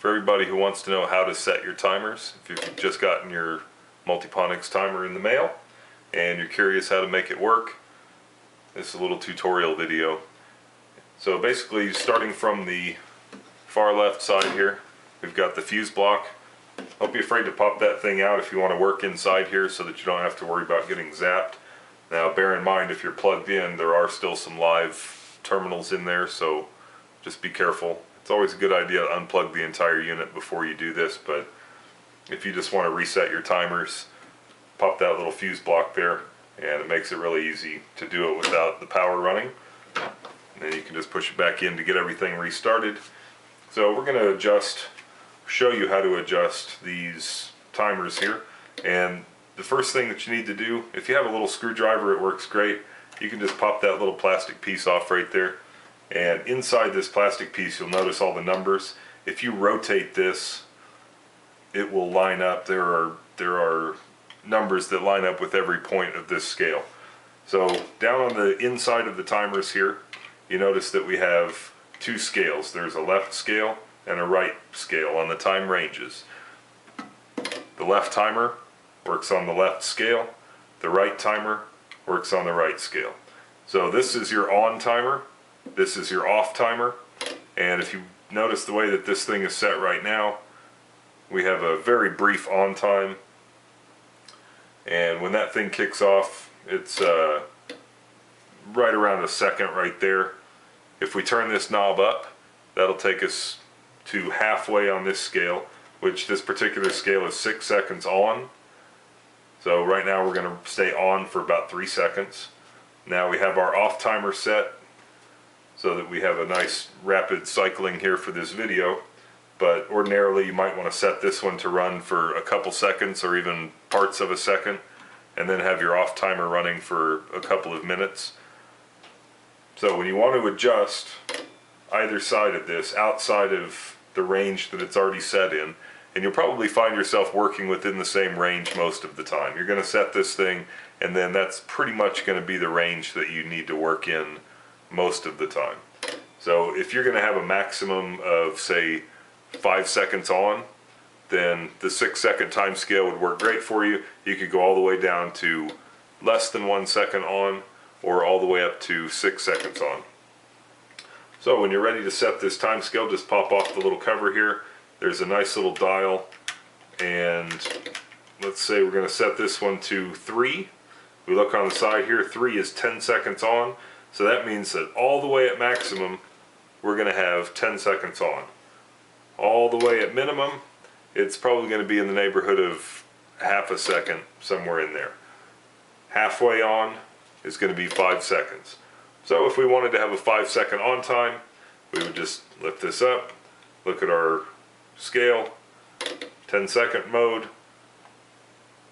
for everybody who wants to know how to set your timers. If you've just gotten your Multiponics timer in the mail and you're curious how to make it work, this is a little tutorial video. So basically, starting from the far left side here, we've got the fuse block. Don't be afraid to pop that thing out if you want to work inside here so that you don't have to worry about getting zapped. Now bear in mind, if you're plugged in, there are still some live terminals in there, so just be careful. It's always a good idea to unplug the entire unit before you do this, but if you just want to reset your timers, pop that little fuse block there, and it makes it really easy to do it without the power running. And then you can just push it back in to get everything restarted. So we're going to show you how to adjust these timers here. And the first thing that you need to do, if you have a little screwdriver, it works great. You can just pop that little plastic piece off right there. And inside this plastic piece, you'll notice all the numbers. If you rotate this, it will line up. There are numbers that line up with every point of this scale. So down on the inside of the timers here, you notice that we have two scales. There's a left scale and a right scale on the time ranges. The left timer works on the left scale. The right timer works on the right scale. So this is your on timer. This is your off timer. And if you notice the way that this thing is set right now, we have a very brief on time. And when that thing kicks off, it's right around a second right there. If we turn this knob up, that'll take us to halfway on this scale, which this particular scale is 6 seconds on. So right now we're going to stay on for about 3 seconds. Now we have our off timer set so that we have a nice rapid cycling here for this video. But ordinarily you might want to set this one to run for a couple seconds or even parts of a second, and then have your off timer running for a couple of minutes. So when you want to adjust either side of this outside of the range that it's already set in, and you'll probably find yourself working within the same range most of the time. You're going to set this thing, and then that's pretty much going to be the range that you need to work in most of the time. So if you're going to have a maximum of, say, 5 seconds on, then the 6 second time scale would work great for you. You could go all the way down to less than 1 second on, or all the way up to 6 seconds on. So when you're ready to set this time scale, just pop off the little cover here. There's a nice little dial, and let's say we're going to set this one to 3. We look on the side here, 3 is 10 seconds on, so that means that all the way at maximum we're going to have 10 seconds on. All the way at minimum, it's probably going to be in the neighborhood of half a second, somewhere in there. Halfway on is going to be 5 seconds. So if we wanted to have a 5 second on time, we would just lift this up, look at our scale, 10 second mode,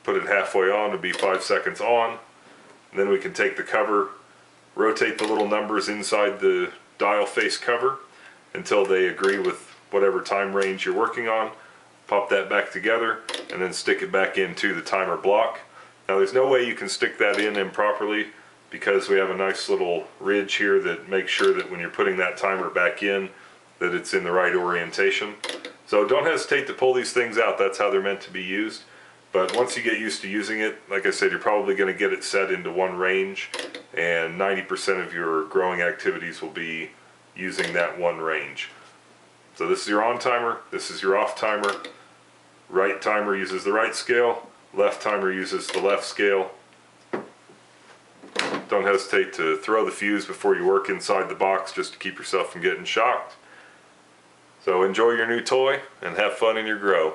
put it halfway on to be 5 seconds on, and then we can take the cover, rotate the little numbers inside the dial face cover until they agree with whatever time range you're working on, pop that back together, and then stick it back into the timer block. Now there's no way you can stick that in improperly, because we have a nice little ridge here that makes sure that when you're putting that timer back in, that it's in the right orientation. So don't hesitate to pull these things out. That's how they're meant to be used. But once you get used to using it, like I said, you're probably going to get it set into one range, and 90% of your growing activities will be using that one range. So this is your on timer, this is your off timer. Right timer uses the right scale, left timer uses the left scale. Don't hesitate to throw the fuse before you work inside the box, just to keep yourself from getting shocked. So enjoy your new toy and have fun in your grow.